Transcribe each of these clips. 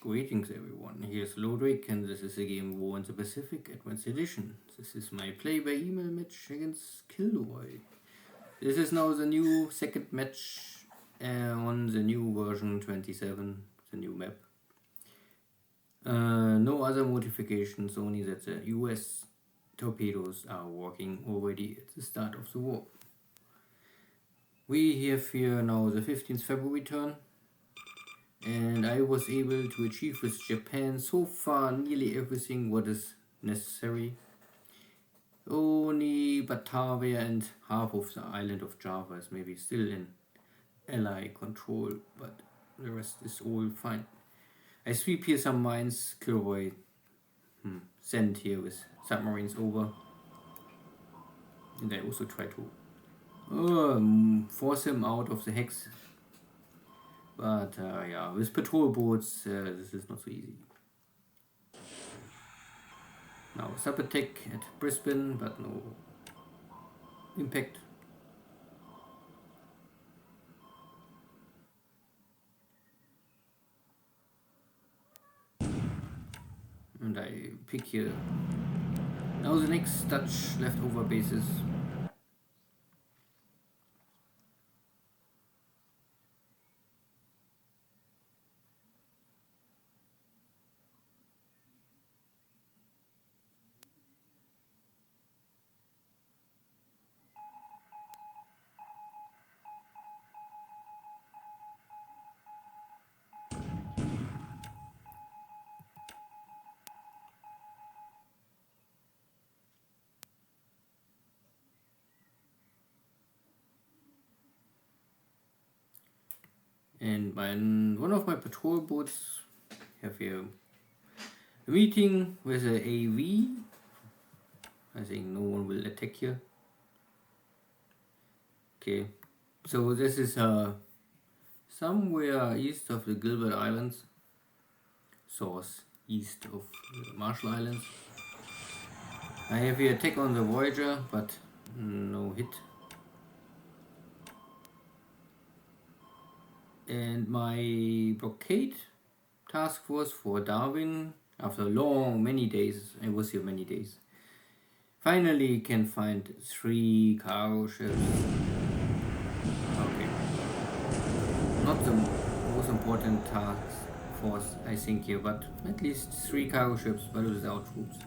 Greetings everyone, here's Lodric and this is a game War in the Pacific Advanced Edition. This is my play by email match against KilRoy. This is now the new second match on the new version 27, the new map. No other modifications, only that the US torpedoes are working already at the start of the war. We have here now the 15th February turn. And I was able to achieve with Japan so far nearly everything what is necessary. Only Batavia and half of the island of Java is maybe still in Ally control, but the rest is all fine. I sweep here some mines, KilRoy sent here with submarines over. And I also try to force him out of the hex. But yeah, with patrol boats, this is not so easy. Now, sub attack at Brisbane, but no impact. And I pick here. Now the next Dutch leftover bases. And one of my patrol boats have here a meeting with a AV. I think no one will attack here. Okay, so this is somewhere east of the Gilbert Islands, source east of the Marshall Islands. I have here attack on the Voyager, but no hit. And my blockade task force for Darwin, after many days, I was here many days, finally can find 3 cargo ships. Okay, not the most important task force I think here, but at least 3 cargo ships, but without troops.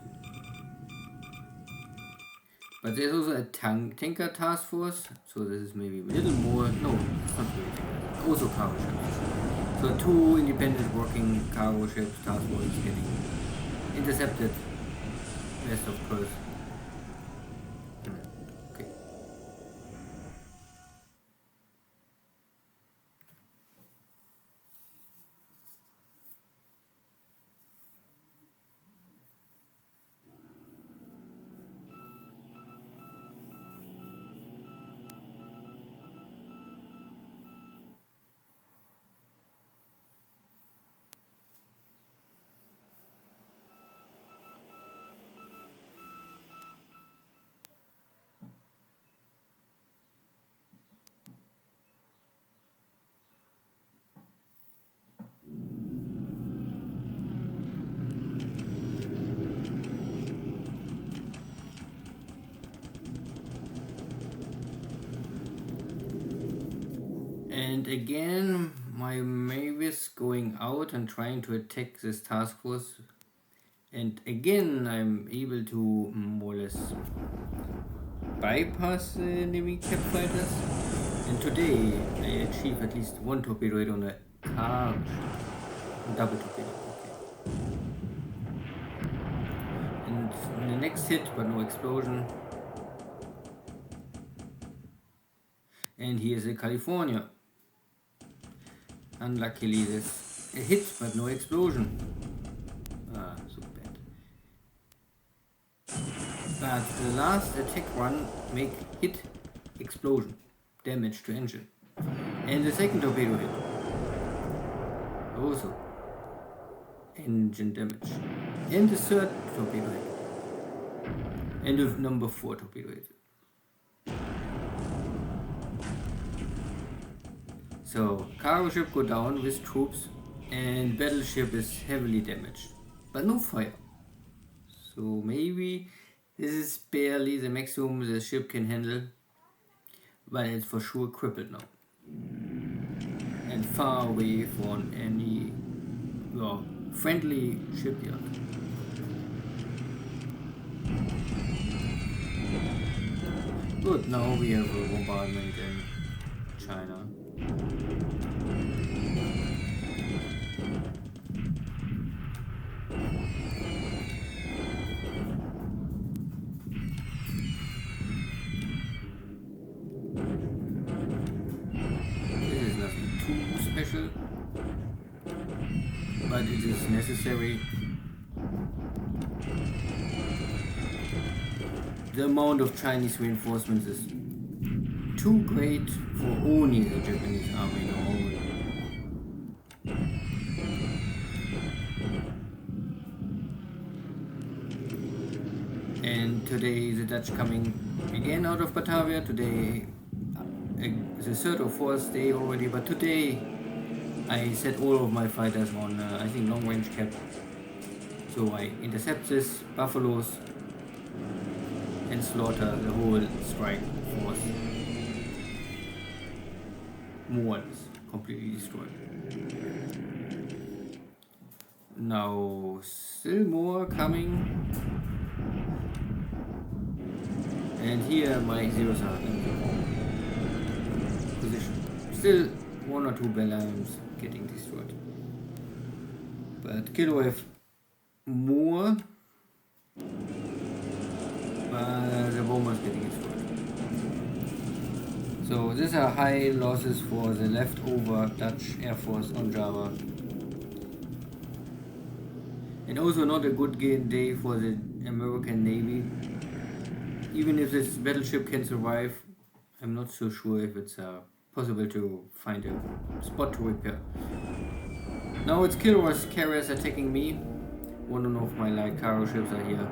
But there's also a tanker task force, so this is maybe a little more. No, it's not really tanker. Also cargo ships. So 2 independent working cargo ships task force is getting intercepted west of Perth. Okay. And again, my Mavis going out and trying to attack this task force. And again, I'm able to more or less bypass the enemy cap fighters. And today, I achieve at least 1 torpedo hit on a car. Double torpedo. Okay. And the next hit, but no explosion. And here's a California. Unluckily, there's a hit, but no explosion. Ah, so bad. But the last attack run make hit, explosion, damage to engine. And the second torpedo hit. Also engine damage. And the third torpedo hit. And the number 4 torpedo hit. So cargo ship go down with troops and battleship is heavily damaged, but no fire. So maybe this is barely the maximum the ship can handle, but it's for sure crippled now and far away from any friendly shipyard. Good, now we have a bombardment in China. This is nothing too special, but it is necessary. The amount of Chinese reinforcements is too great for only the Japanese army normally. And today the Dutch coming again out of Batavia. Today the third or fourth day already, but today I set all of my fighters on I think long range cap. So I intercept this buffaloes and slaughter the whole strike force. More is completely destroyed. Now still more coming. And here my zeros are in the wrong position. Still one or two Bellams getting destroyed. But KilRoy have more. But the bombers getting destroyed. So these are high losses for the leftover Dutch Air Force on Java. And also not a good day for the American Navy. Even if this battleship can survive, I'm not so sure if it's possible to find a spot to repair. Now it's KilRoy's carriers attacking me. One of my light cargo ships are here.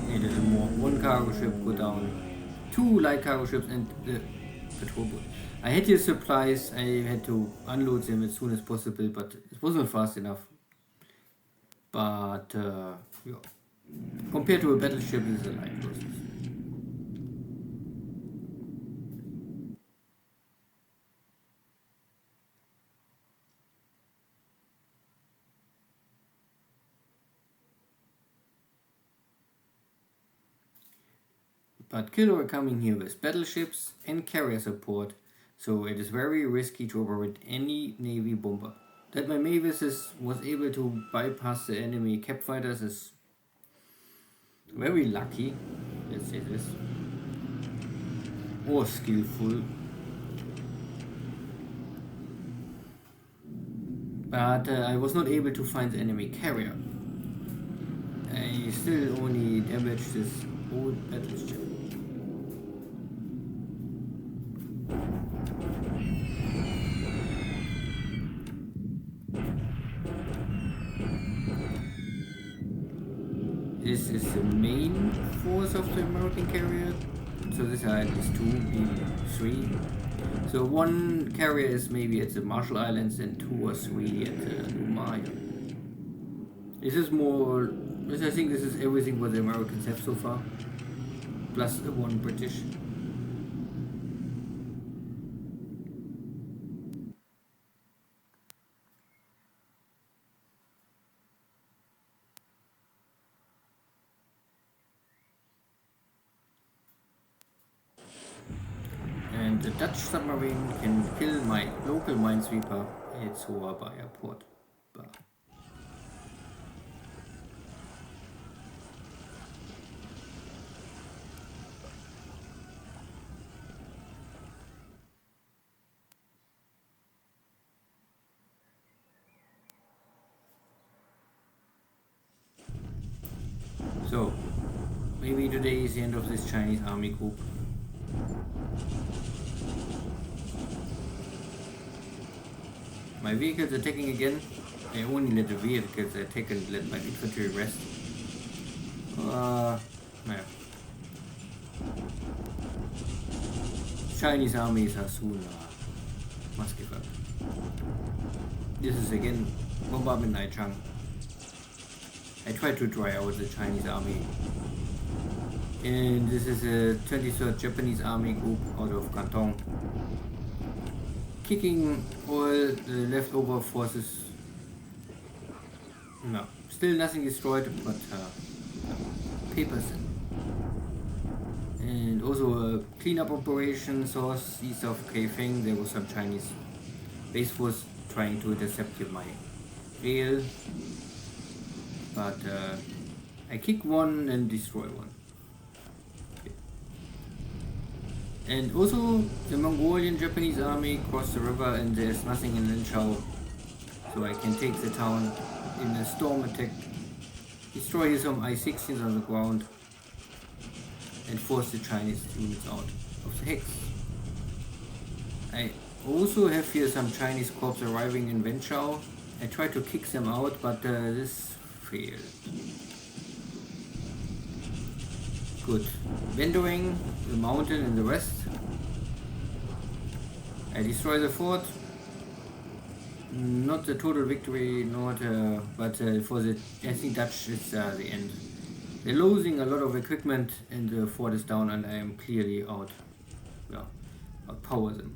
Need a little more. One cargo ship go down. Two light cargo ships and the patrol boat. I had here supplies. I had to unload them as soon as possible, but it wasn't fast enough. But yeah. Compared to a battleship, this is a light process. But KilRoy coming here with battleships and carrier support, so it is very risky to operate any Navy bomber. That my Mavis was able to bypass the enemy cap fighters is very lucky, let's say this, or skillful. But I was not able to find the enemy carrier. I still only damaged this old battleship. This is the main force of the American carrier. So these are at least two, maybe three. So one carrier is maybe at the Marshall Islands and two or three at the Maya. This is more, I think this is everything what the Americans have so far. Plus one British. And the Dutch submarine can kill my local minesweeper at Surabaya port. So, maybe today is the end of this Chinese army group. My vehicles attacking again. I only let the vehicles attack and let my infantry rest. Yeah. Chinese armies are soon must give up. This is again bombardment Naichang. I tried to dry out the Chinese army. And this is a 23rd Japanese Army group out of Canton. Kicking all the leftover forces. No, still nothing destroyed, but papers. And also a cleanup operation source east of Kaifeng. There was some Chinese base force trying to intercept my rail. But I kick one and destroy one. Okay. And also the Mongolian Japanese army crossed the river and there's nothing in Linchao. So I can take the town in a storm attack, destroy some I-16s on the ground and force the Chinese units out of the hex. I also have here some Chinese corps arriving in Wenchao. I try to kick them out, but this failed. Good. Vendoing the mountain in the west. I destroy the fort. Not a total victory, but for the I think Dutch it's the end. They're losing a lot of equipment and the fort is down and I am clearly outpower them.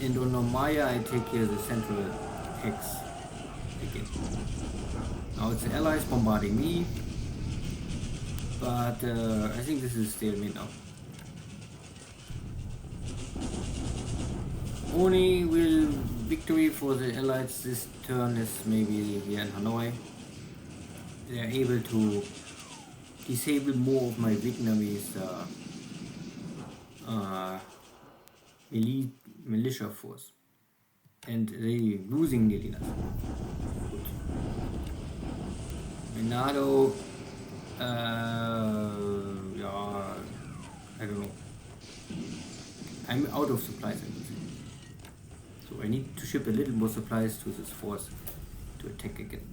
And on Normaya I take here the central hex again. Now it's the allies bombarding me, but I think this is stalemate now. Only will victory for the allies this turn is maybe here in Hanoi. They are able to disable more of my Vietnamese militia force, and they losing nearly nothing. Good. Minado, I don't know. I'm out of supplies, I would say. So I need to ship a little more supplies to this force to attack again.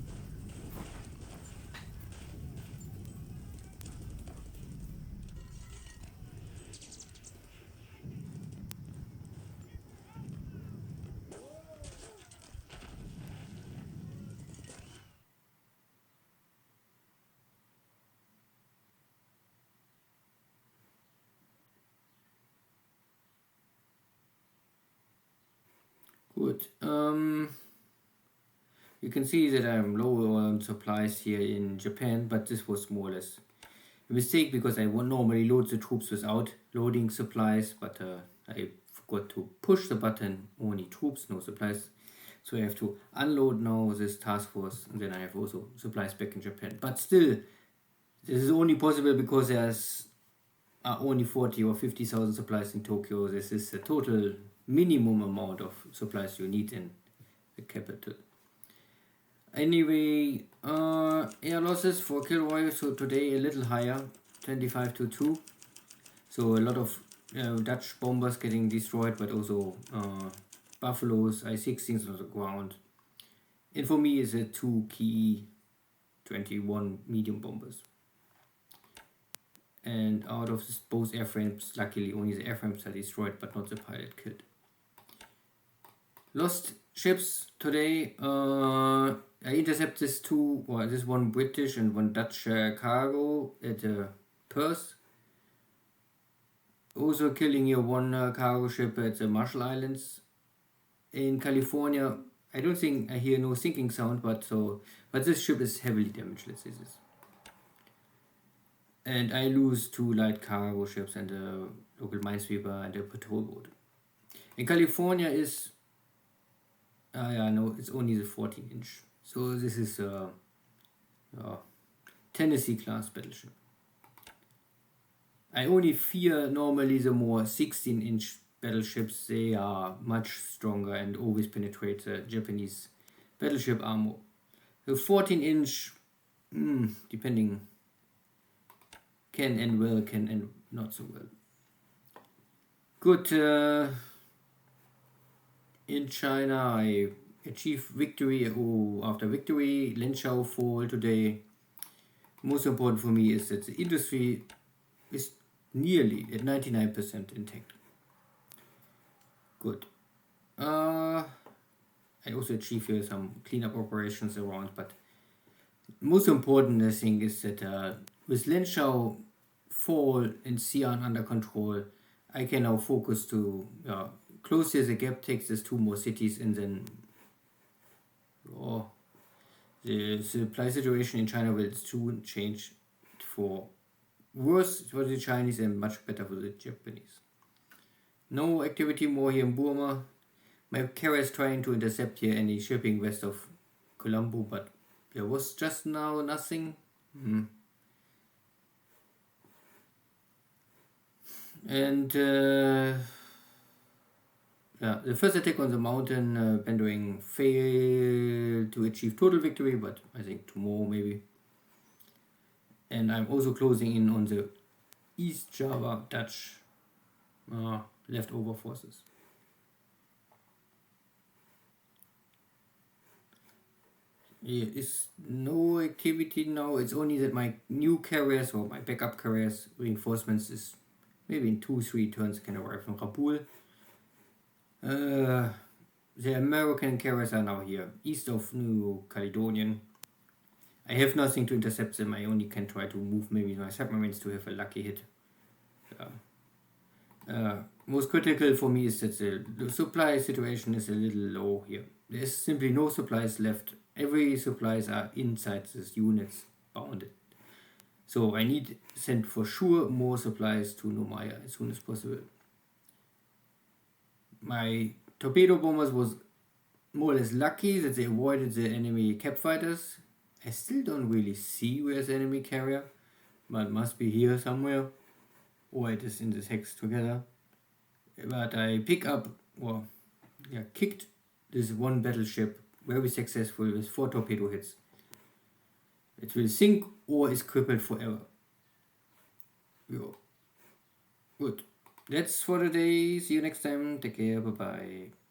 Good. You can see that I'm low on supplies here in Japan, but this was more or less a mistake because I would normally load the troops without loading supplies, but I forgot to push the button, only troops, no supplies. So I have to unload now this task force, and then I have also supplies back in Japan. But still, this is only possible because there's only 40 or 50,000 supplies in Tokyo. This is a total minimum amount of supplies you need in the capital. Anyway, air losses for KilRoy, so today a little higher, 25 to 2. So a lot of Dutch bombers getting destroyed, but also Buffaloes, I-16s on the ground. And for me is a 2 Ki-21 medium bombers. And out of this, both airframes, luckily only the airframes are destroyed, but not the pilot killed. Lost ships today. I intercept this one British and one Dutch cargo at Perth. Also killing here one cargo ship at the Marshall Islands. In California, I don't think I hear no sinking sound, but this ship is heavily damaged. Let's say this. And I lose 2 light cargo ships and a local minesweeper and a patrol boat. In California is it's only the 14-inch. So this is a Tennessee class battleship. I only fear normally the more 16-inch battleships. They are much stronger and always penetrate the Japanese battleship armor. The 14-inch, depending, can end well, can end not so well. Good. In China, I achieve victory after victory. Linchao fall today. Most important for me is that the industry is nearly at 99% intact. Good. I also achieve here some cleanup operations around, but most important I think is that with Lenshao fall and Xi'an under control, I can now focus to close here the gap, take these two more cities, and then the supply situation in China will soon change for worse for the Chinese and much better for the Japanese. No activity more here in Burma. My carrier is trying to intercept here any shipping west of Colombo, but there was just now nothing. And the first attack on the mountain, Bendoing failed to achieve total victory, but I think tomorrow maybe. And I'm also closing in on the East Java Dutch leftover forces. There is no activity now. It's only that my new carriers or my backup carriers reinforcements is maybe in 2-3 turns can arrive from Kabul. The American carriers are now here east of New Caledonian. I have nothing to intercept them. I only can try to move maybe my submarines to have a lucky hit. Most critical for me is that the supply situation is a little low here. There's simply no supplies left. Every supplies are inside these units bounded. So I need send for sure more supplies to Nomaya as soon as possible. My torpedo bombers was more or less lucky that they avoided the enemy cap fighters. I still don't really see where's the enemy carrier, but it must be here somewhere, or it is in this hex together. But I kicked this one battleship very successful with 4 torpedo hits. It will sink or is crippled forever. Good. That's for today. See you next time. Take care. Bye bye.